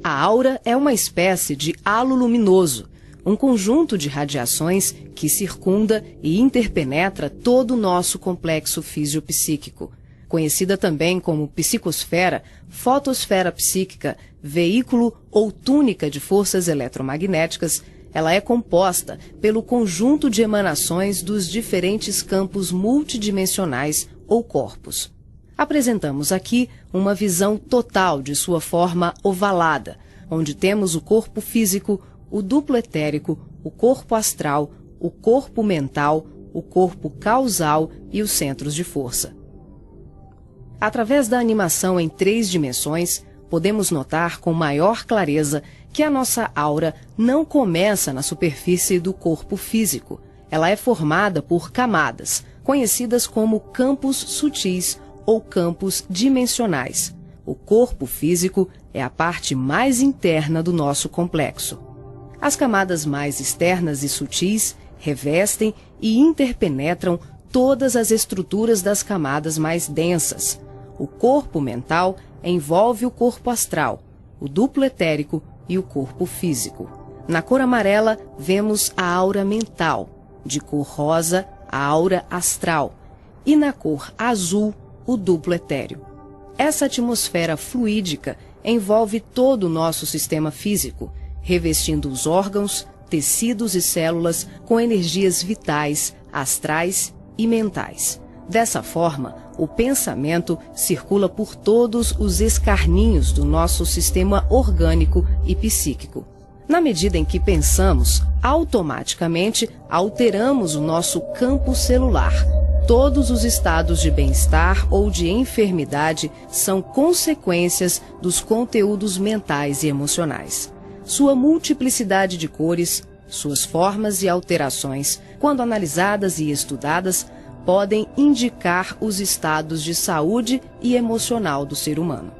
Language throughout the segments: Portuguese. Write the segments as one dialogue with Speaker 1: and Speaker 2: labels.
Speaker 1: A aura é uma espécie de halo luminoso, um conjunto de radiações que circunda e interpenetra todo o nosso complexo fisiopsíquico. Conhecida também como psicosfera, fotosfera psíquica, veículo ou túnica de forças eletromagnéticas, ela é composta pelo conjunto de emanações dos diferentes campos multidimensionais ou corpos. Apresentamos aqui uma visão total de sua forma ovalada, onde temos o corpo físico, o duplo etérico, o corpo astral, o corpo mental, o corpo causal e os centros de força. Através da animação em 3 dimensões, podemos notar com maior clareza que a nossa aura não começa na superfície do corpo físico. Ela é formada por camadas, conhecidas como campos sutis ou campos dimensionais. O corpo físico é a parte mais interna do nosso complexo. As camadas mais externas e sutis revestem e interpenetram todas as estruturas das camadas mais densas. O corpo mental envolve o corpo astral, o duplo etérico e o corpo físico. Na cor amarela, vemos a aura mental, de cor rosa, a aura astral, e na cor azul, o duplo etéreo. Essa atmosfera fluídica envolve todo o nosso sistema físico, revestindo os órgãos, tecidos e células com energias vitais, astrais e mentais. Dessa forma, o pensamento circula por todos os escarninhos do nosso sistema orgânico e psíquico. Na medida em que pensamos, automaticamente alteramos o nosso campo celular. Todos os estados de bem-estar ou de enfermidade são consequências dos conteúdos mentais e emocionais. Sua multiplicidade de cores, suas formas e alterações, quando analisadas e estudadas, podem indicar os estados de saúde e emocional do ser humano.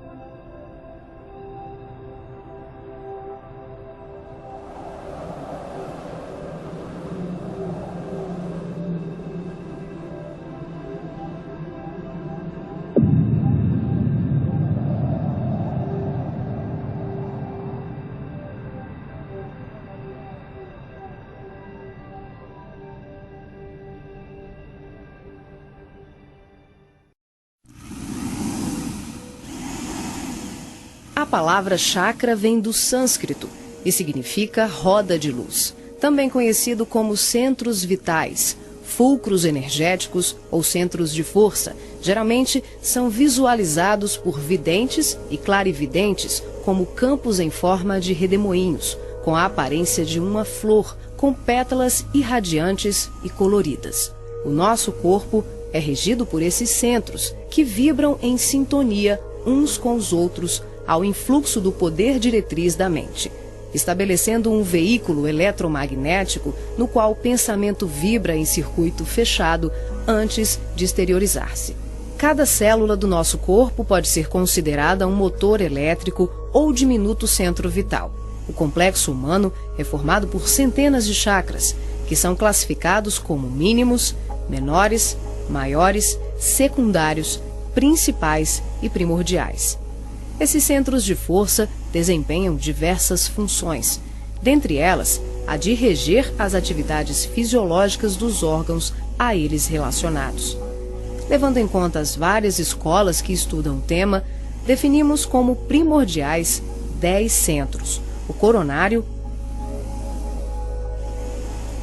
Speaker 1: A palavra chakra vem do sânscrito e significa roda de luz, também conhecido como centros vitais, fulcros energéticos ou centros de força. Geralmente são visualizados por videntes e clarividentes como campos em forma de redemoinhos, com a aparência de uma flor, com pétalas irradiantes e coloridas. O nosso corpo é regido por esses centros, que vibram em sintonia uns com os outros ao influxo do poder diretriz da mente, estabelecendo um veículo eletromagnético no qual o pensamento vibra em circuito fechado antes de exteriorizar-se. Cada célula do nosso corpo pode ser considerada um motor elétrico ou diminuto centro vital. O complexo humano é formado por centenas de chakras, que são classificados como mínimos, menores, maiores, secundários, principais e primordiais. Esses centros de força desempenham diversas funções, dentre elas a de reger as atividades fisiológicas dos órgãos a eles relacionados. Levando em conta as várias escolas que estudam o tema, definimos como primordiais 10 centros: o coronário,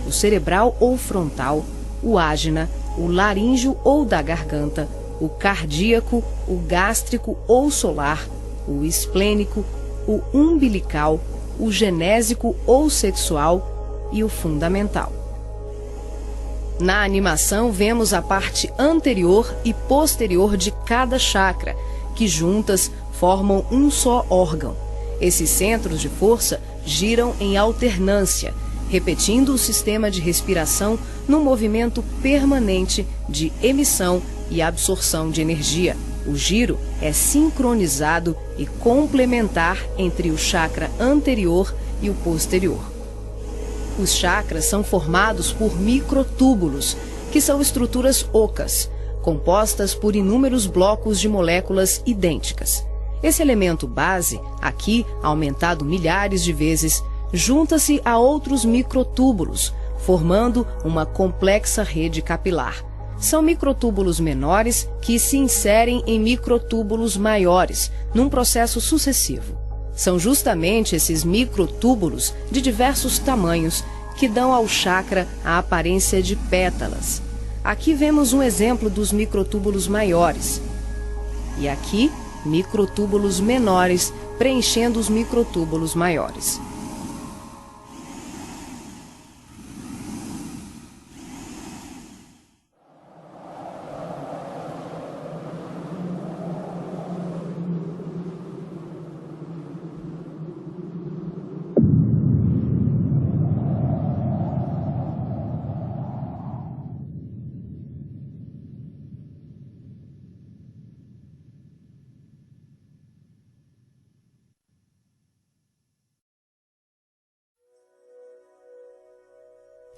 Speaker 1: o cerebral ou frontal, o ágina, o laríngeo ou da garganta, o cardíaco, o gástrico ou solar, o esplênico, o umbilical, o genésico ou sexual e o fundamental. Na animação, vemos a parte anterior e posterior de cada chakra, que juntas formam um só órgão. Esses centros de força giram em alternância, repetindo o sistema de respiração num movimento permanente de emissão e absorção de energia. O giro é sincronizado e complementar entre o chakra anterior e o posterior. Os chakras são formados por microtúbulos, que são estruturas ocas, compostas por inúmeros blocos de moléculas idênticas. Esse elemento base, aqui aumentado milhares de vezes, junta-se a outros microtúbulos, formando uma complexa rede capilar. São microtúbulos menores que se inserem em microtúbulos maiores, num processo sucessivo. São justamente esses microtúbulos de diversos tamanhos que dão ao chakra a aparência de pétalas. Aqui vemos um exemplo dos microtúbulos maiores. E aqui, microtúbulos menores preenchendo os microtúbulos maiores.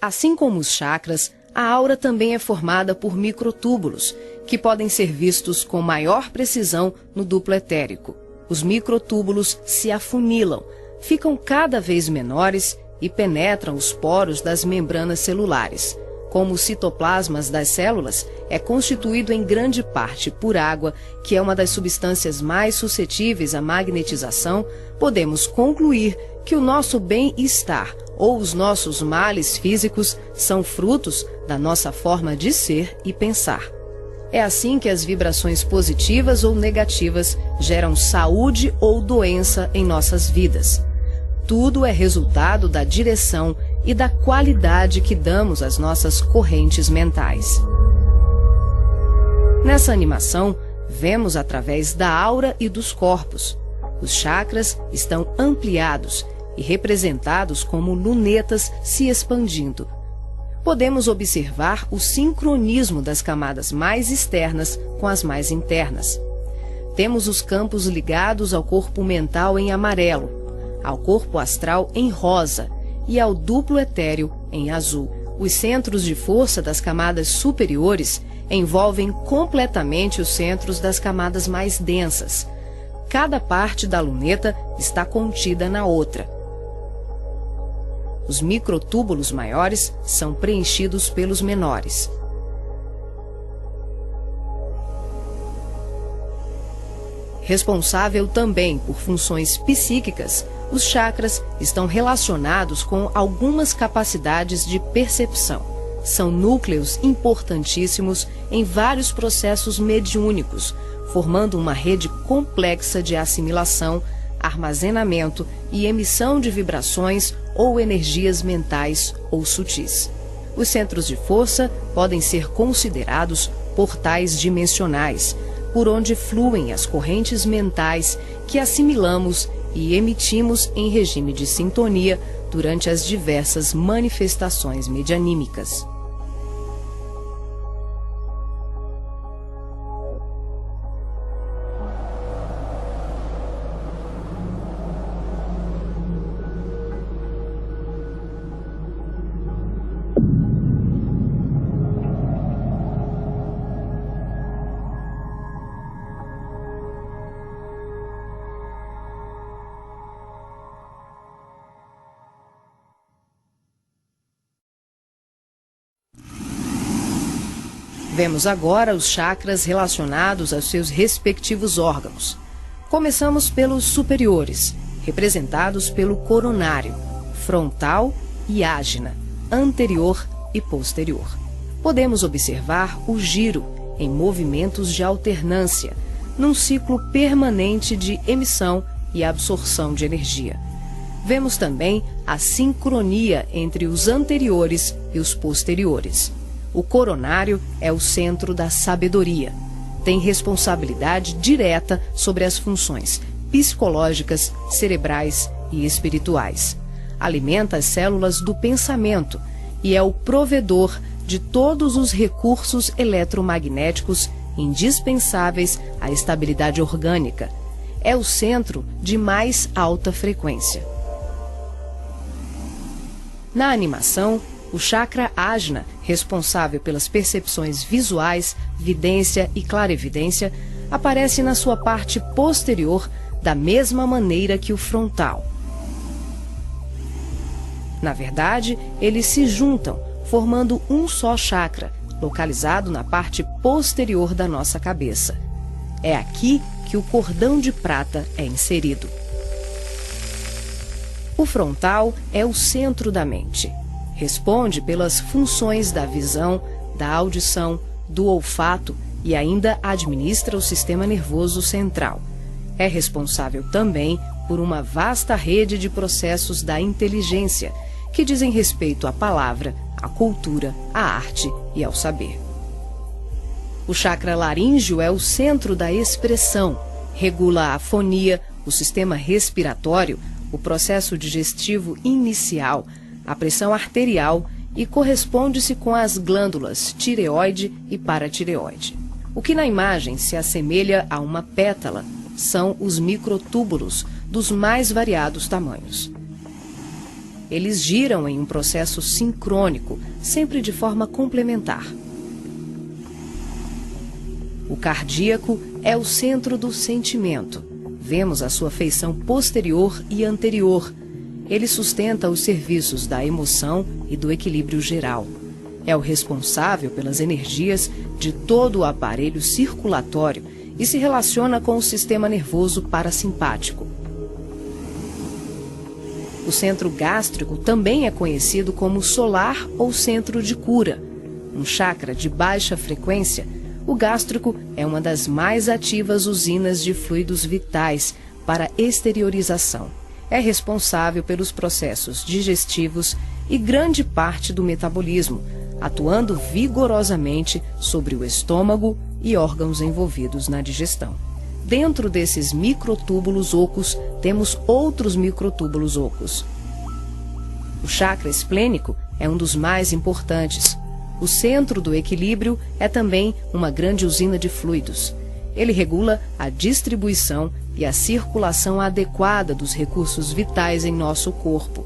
Speaker 1: Assim como os chakras, a aura também é formada por microtúbulos, que podem ser vistos com maior precisão no duplo etérico. Os microtúbulos se afunilam, ficam cada vez menores e penetram os poros das membranas celulares. Como os citoplasmas das células é constituído em grande parte por água, que é uma das substâncias mais suscetíveis à magnetização, podemos concluir que o nosso bem-estar ou os nossos males físicos são frutos da nossa forma de ser e pensar. É assim que as vibrações positivas ou negativas geram saúde ou doença em nossas vidas. Tudo é resultado da direção e da qualidade que damos às nossas correntes mentais. Nessa animação, vemos através da aura e dos corpos. Os chakras estão ampliados e representados como lunetas se expandindo. Podemos observar o sincronismo das camadas mais externas com as mais internas. Temos os campos ligados ao corpo mental em amarelo, ao corpo astral em rosa e ao duplo etéreo em azul. Os centros de força das camadas superiores envolvem completamente os centros das camadas mais densas. Cada parte da luneta está contida na outra. Os microtúbulos maiores são preenchidos pelos menores. Responsável também por funções psíquicas, os chakras estão relacionados com algumas capacidades de percepção. São núcleos importantíssimos em vários processos mediúnicos, formando uma rede complexa de assimilação, armazenamento e emissão de vibrações ou energias mentais ou sutis. Os centros de força podem ser considerados portais dimensionais, por onde fluem as correntes mentais que assimilamos e emitimos em regime de sintonia durante as diversas manifestações medianímicas. Vemos agora os chakras relacionados aos seus respectivos órgãos. Começamos pelos superiores, representados pelo coronário, frontal e ágina, anterior e posterior. Podemos observar o giro em movimentos de alternância, num ciclo permanente de emissão e absorção de energia. Vemos também a sincronia entre os anteriores e os posteriores. O coronário é o centro da sabedoria. Tem responsabilidade direta sobre as funções psicológicas, cerebrais e espirituais. Alimenta as células do pensamento e é o provedor de todos os recursos eletromagnéticos indispensáveis à estabilidade orgânica. É o centro de mais alta frequência. Na animação, o chakra ágina, responsável pelas percepções visuais, vidência e clarevidência, aparece na sua parte posterior da mesma maneira que o frontal. Na verdade, eles se juntam, formando um só chakra, localizado na parte posterior da nossa cabeça. É aqui que o cordão de prata é inserido. O frontal é o centro da mente. Responde pelas funções da visão, da audição, do olfato e ainda administra o sistema nervoso central. É responsável também por uma vasta rede de processos da inteligência, que dizem respeito à palavra, à cultura, à arte e ao saber. O chakra laríngeo é o centro da expressão, regula a fonia, o sistema respiratório, o processo digestivo inicial, a pressão arterial e corresponde-se com as glândulas tireoide e paratireoide. O que na imagem se assemelha a uma pétala são os microtúbulos dos mais variados tamanhos. Eles giram em um processo sincrônico, sempre de forma complementar. O cardíaco é o centro do sentimento. Vemos a sua feição posterior e anterior. Ele sustenta os serviços da emoção e do equilíbrio geral. É o responsável pelas energias de todo o aparelho circulatório e se relaciona com o sistema nervoso parasimpático. O centro gástrico também é conhecido como solar ou centro de cura. Um chakra de baixa frequência, o gástrico é uma das mais ativas usinas de fluidos vitais para exteriorização. É responsável pelos processos digestivos e grande parte do metabolismo, atuando vigorosamente sobre o estômago e órgãos envolvidos na digestão. Dentro desses microtúbulos ocos, temos outros microtúbulos ocos. O chakra esplênico é um dos mais importantes. O centro do equilíbrio é também uma grande usina de fluidos. Ele regula a distribuição e a circulação adequada dos recursos vitais em nosso corpo.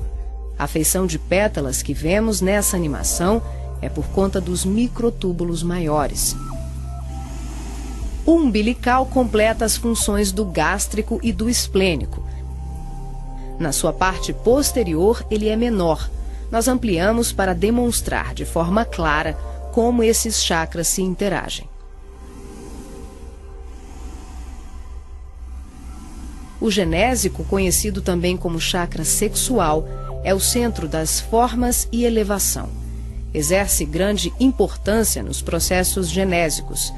Speaker 1: A feição de pétalas que vemos nessa animação é por conta dos microtúbulos maiores. O umbilical completa as funções do gástrico e do esplênico. Na sua parte posterior, ele é menor. Nós ampliamos para demonstrar de forma clara como esses chakras se interagem. O genésico, conhecido também como chakra sexual, é o centro das formas e elevação. Exerce grande importância nos processos genésicos.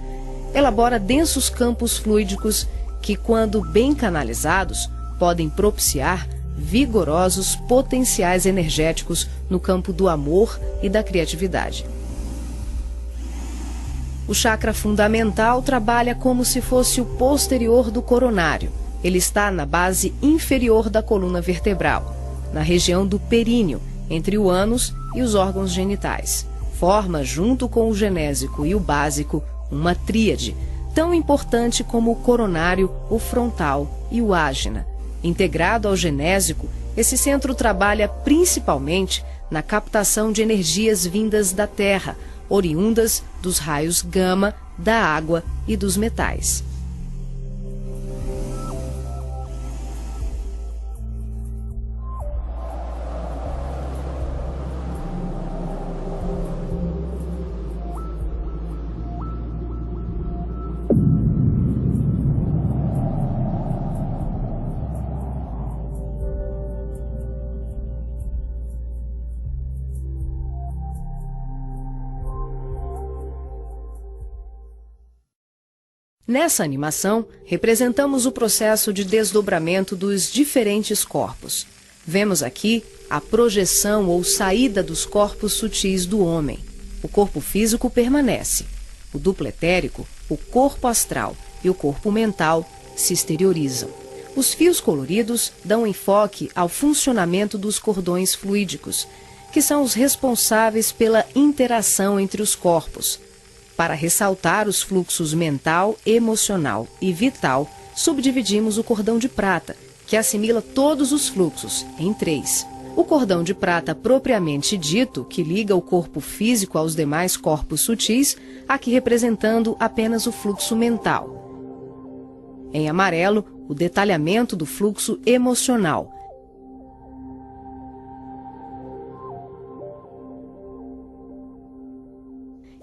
Speaker 1: Elabora densos campos fluídicos que, quando bem canalizados, podem propiciar vigorosos potenciais energéticos no campo do amor e da criatividade. O chakra fundamental trabalha como se fosse o posterior do coronário. Ele está na base inferior da coluna vertebral, na região do períneo, entre o ânus e os órgãos genitais. Forma, junto com o genésico e o básico, uma tríade, tão importante como o coronário, o frontal e o ágina. Integrado ao genésico, esse centro trabalha principalmente na captação de energias vindas da Terra, oriundas dos raios gama, da água e dos metais. Nessa animação, representamos o processo de desdobramento dos diferentes corpos. Vemos aqui a projeção ou saída dos corpos sutis do homem. O corpo físico permanece. O duplo etérico, o corpo astral e o corpo mental se exteriorizam. Os fios coloridos dão enfoque ao funcionamento dos cordões fluídicos, que são os responsáveis pela interação entre os corpos. Para ressaltar os fluxos mental, emocional e vital, subdividimos o cordão de prata, que assimila todos os fluxos, em 3. O cordão de prata propriamente dito, que liga o corpo físico aos demais corpos sutis, aqui representando apenas o fluxo mental. Em amarelo, o detalhamento do fluxo emocional.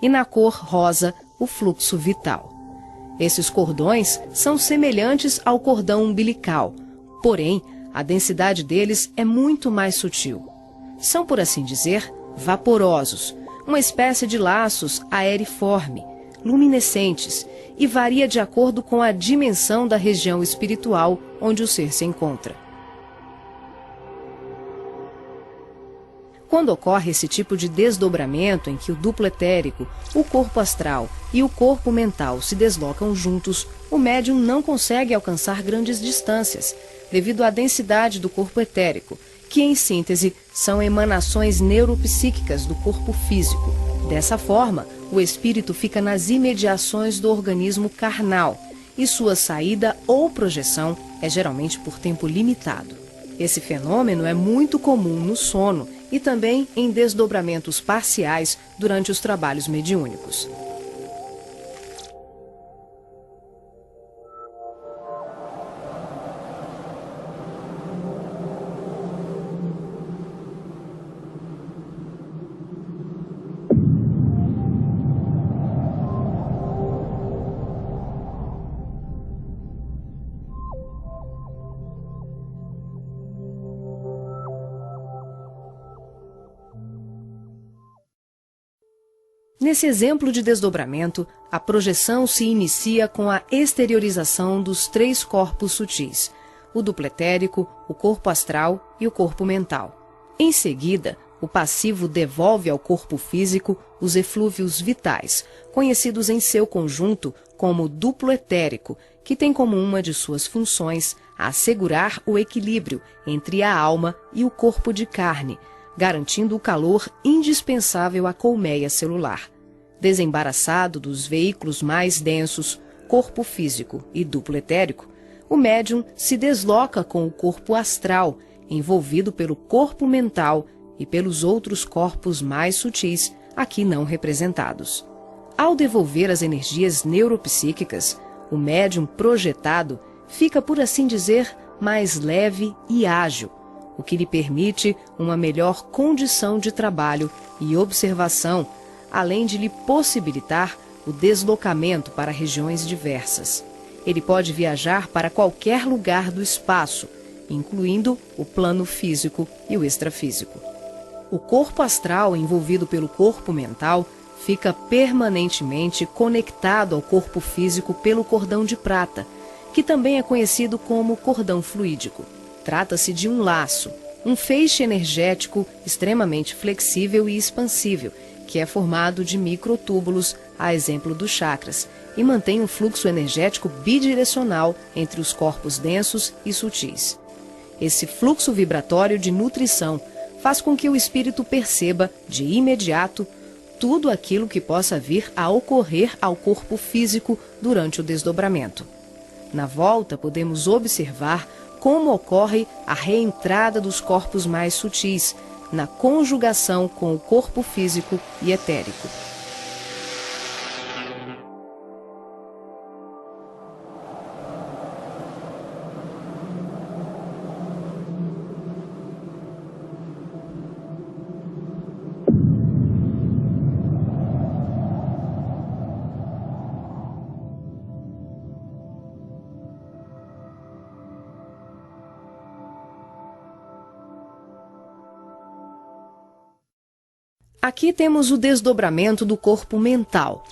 Speaker 1: E na cor rosa, o fluxo vital. Esses cordões são semelhantes ao cordão umbilical, porém, a densidade deles é muito mais sutil. São, por assim dizer, vaporosos, uma espécie de laços aeriforme, luminescentes, e varia de acordo com a dimensão da região espiritual onde o ser se encontra. Quando ocorre esse tipo de desdobramento em que o duplo etérico, o corpo astral e o corpo mental se deslocam juntos, o médium não consegue alcançar grandes distâncias, devido à densidade do corpo etérico, que, em síntese, são emanações neuropsíquicas do corpo físico. Dessa forma, o espírito fica nas imediações do organismo carnal, e sua saída ou projeção é geralmente por tempo limitado. Esse fenômeno é muito comum no sono e também em desdobramentos parciais durante os trabalhos mediúnicos. Nesse exemplo de desdobramento, a projeção se inicia com a exteriorização dos 3 corpos sutis, o duplo etérico, o corpo astral e o corpo mental. Em seguida, o passivo devolve ao corpo físico os eflúvios vitais, conhecidos em seu conjunto como duplo etérico, que tem como uma de suas funções assegurar o equilíbrio entre a alma e o corpo de carne, garantindo o calor indispensável à colmeia celular. Desembaraçado dos veículos mais densos, corpo físico e duplo etérico, o médium se desloca com o corpo astral, envolvido pelo corpo mental e pelos outros corpos mais sutis, aqui não representados. Ao devolver as energias neuropsíquicas, o médium projetado fica, por assim dizer, mais leve e ágil, o que lhe permite uma melhor condição de trabalho e observação, além de lhe possibilitar o deslocamento para regiões diversas. Ele pode viajar para qualquer lugar do espaço, incluindo o plano físico e o extrafísico. O corpo astral envolvido pelo corpo mental fica permanentemente conectado ao corpo físico pelo cordão de prata, que também é conhecido como cordão fluídico. Trata-se de um laço, um feixe energético extremamente flexível e expansível, que é formado de microtúbulos, a exemplo dos chakras, e mantém um fluxo energético bidirecional entre os corpos densos e sutis. Esse fluxo vibratório de nutrição faz com que o espírito perceba, de imediato, tudo aquilo que possa vir a ocorrer ao corpo físico durante o desdobramento. Na volta, podemos observar como ocorre a reentrada dos corpos mais sutis, na conjugação com o corpo físico e etérico. Aqui temos o desdobramento do corpo mental.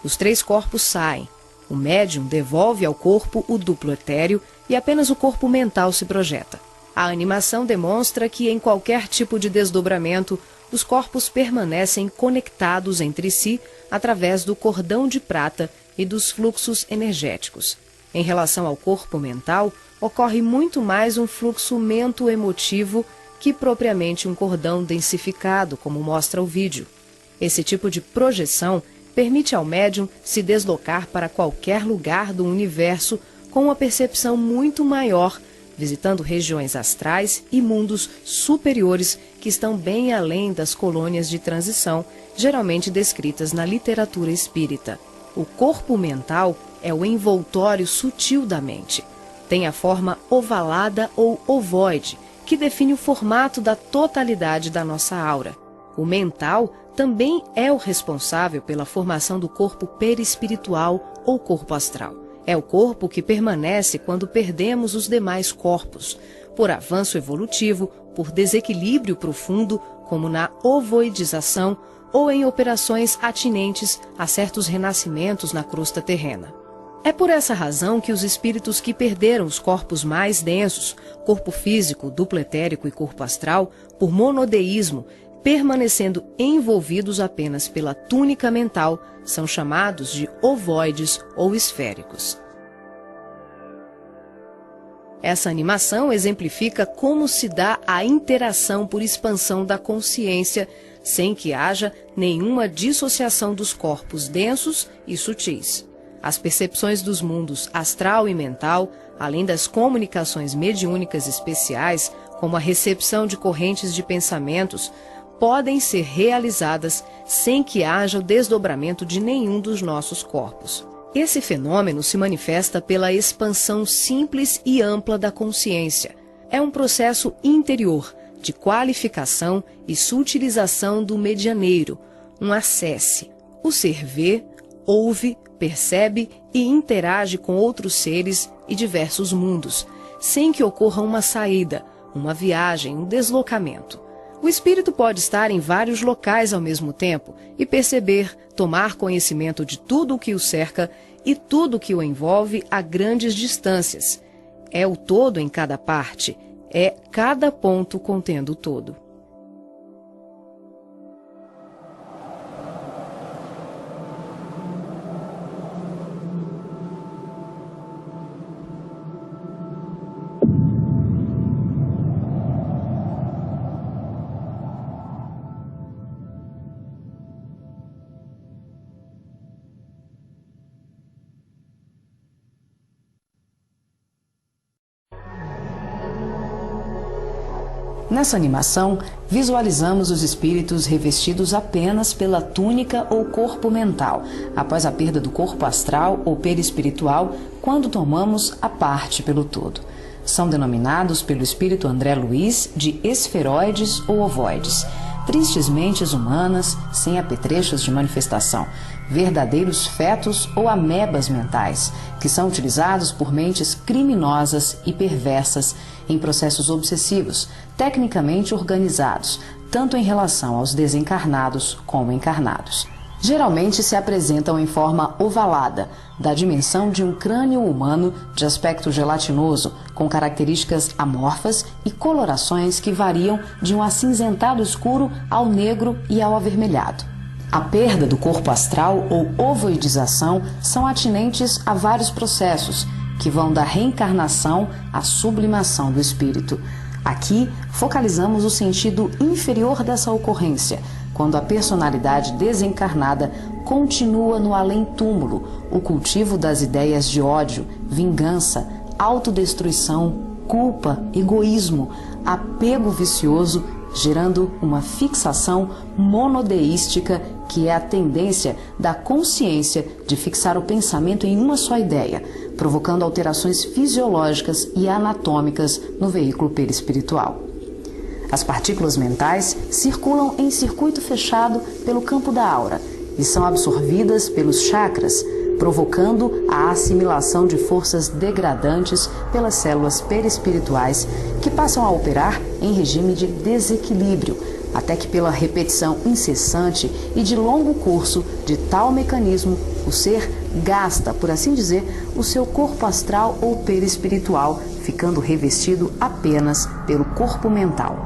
Speaker 1: Os 3 corpos saem. O médium devolve ao corpo o duplo etéreo e apenas o corpo mental se projeta. A animação demonstra que, em qualquer tipo de desdobramento, os corpos permanecem conectados entre si através do cordão de prata e dos fluxos energéticos. Em relação ao corpo mental, ocorre muito mais um fluxo mento-emotivo que propriamente um cordão densificado, como mostra o vídeo. Esse tipo de projeção permite ao médium se deslocar para qualquer lugar do universo com uma percepção muito maior, visitando regiões astrais e mundos superiores que estão bem além das colônias de transição, geralmente descritas na literatura espírita. O corpo mental é o envoltório sutil da mente. Tem a forma ovalada ou ovoide, que define o formato da totalidade da nossa aura. O mental também é o responsável pela formação do corpo perispiritual ou corpo astral. É o corpo que permanece quando perdemos os demais corpos, por avanço evolutivo, por desequilíbrio profundo, como na ovoidização ou em operações atinentes a certos renascimentos na crosta terrena. É por essa razão que os espíritos que perderam os corpos mais densos, corpo físico, duplo etérico e corpo astral, por monodeísmo, permanecendo envolvidos apenas pela túnica mental, são chamados de ovoides ou esféricos. Essa animação exemplifica como se dá a interação por expansão da consciência, sem que haja nenhuma dissociação dos corpos densos e sutis. As percepções dos mundos astral e mental, além das comunicações mediúnicas especiais, como a recepção de correntes de pensamentos, podem ser realizadas sem que haja o desdobramento de nenhum dos nossos corpos. Esse fenômeno se manifesta pela expansão simples e ampla da consciência. É um processo interior de qualificação e sutilização do medianeiro, um acesse. O ser vê, ouve, percebe e interage com outros seres e diversos mundos, sem que ocorra uma saída, uma viagem, um deslocamento. O espírito pode estar em vários locais ao mesmo tempo e perceber, tomar conhecimento de tudo o que o cerca e tudo o que o envolve a grandes distâncias. É o todo em cada parte, é cada ponto contendo o todo. Nessa animação, visualizamos os espíritos revestidos apenas pela túnica ou corpo mental, após a perda do corpo astral ou perispiritual, quando tomamos a parte pelo todo. São denominados pelo espírito André Luiz de esferoides ou ovoides, tristes mentes humanas sem apetrechos de manifestação, verdadeiros fetos ou amebas mentais, que são utilizados por mentes criminosas e perversas em processos obsessivos, tecnicamente organizados, tanto em relação aos desencarnados como encarnados. Geralmente se apresentam em forma ovalada, da dimensão de um crânio humano de aspecto gelatinoso, com características amorfas e colorações que variam de um acinzentado escuro ao negro e ao avermelhado. A perda do corpo astral ou ovoidização são atinentes a vários processos, que vão da reencarnação à sublimação do espírito. Aqui, focalizamos o sentido inferior dessa ocorrência, quando a personalidade desencarnada continua no além-túmulo, o cultivo das ideias de ódio, vingança, autodestruição, culpa, egoísmo, apego vicioso, gerando uma fixação monodeística, que é a tendência da consciência de fixar o pensamento em uma só ideia, provocando alterações fisiológicas e anatômicas no veículo perispiritual. As partículas mentais circulam em circuito fechado pelo campo da aura e são absorvidas pelos chakras, provocando a assimilação de forças degradantes pelas células perispirituais, que passam a operar em regime de desequilíbrio, até que pela repetição incessante e de longo curso de tal mecanismo, o ser gasta, por assim dizer, o seu corpo astral ou perispiritual, ficando revestido apenas pelo corpo mental.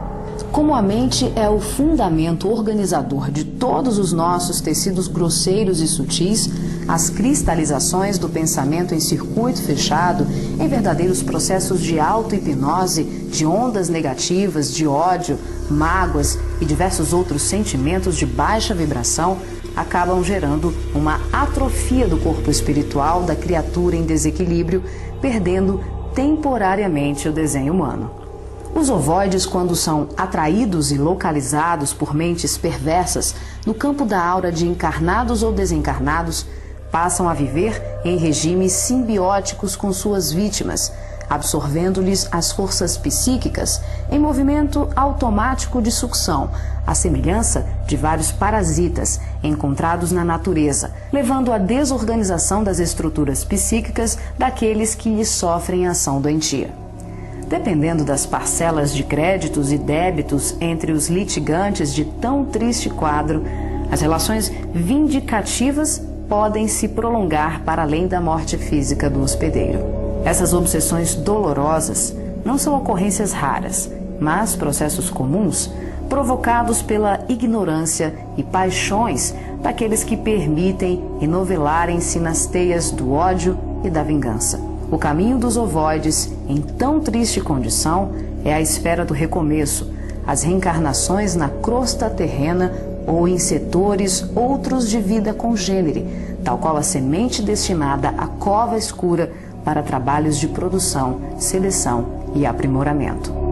Speaker 1: Como a mente é o fundamento organizador de todos os nossos tecidos grosseiros e sutis, as cristalizações do pensamento em circuito fechado, em verdadeiros processos de auto-hipnose, de ondas negativas, de ódio, mágoas e diversos outros sentimentos de baixa vibração, acabam gerando uma atrofia do corpo espiritual da criatura em desequilíbrio, perdendo temporariamente o desenho humano. Os ovoides, quando são atraídos e localizados por mentes perversas no campo da aura de encarnados ou desencarnados, passam a viver em regimes simbióticos com suas vítimas, absorvendo-lhes as forças psíquicas em movimento automático de sucção, à semelhança de vários parasitas encontrados na natureza, levando à desorganização das estruturas psíquicas daqueles que lhes sofrem a ação doentia. Dependendo das parcelas de créditos e débitos entre os litigantes de tão triste quadro, as relações vindicativas podem se prolongar para além da morte física do hospedeiro. Essas obsessões dolorosas não são ocorrências raras, mas processos comuns provocados pela ignorância e paixões daqueles que permitem enovelarem-se nas teias do ódio e da vingança. O caminho dos ovoides, em tão triste condição, é a espera do recomeço, as reencarnações na crosta terrena ou em setores outros de vida congênere, tal qual a semente destinada à cova escura para trabalhos de produção, seleção e aprimoramento.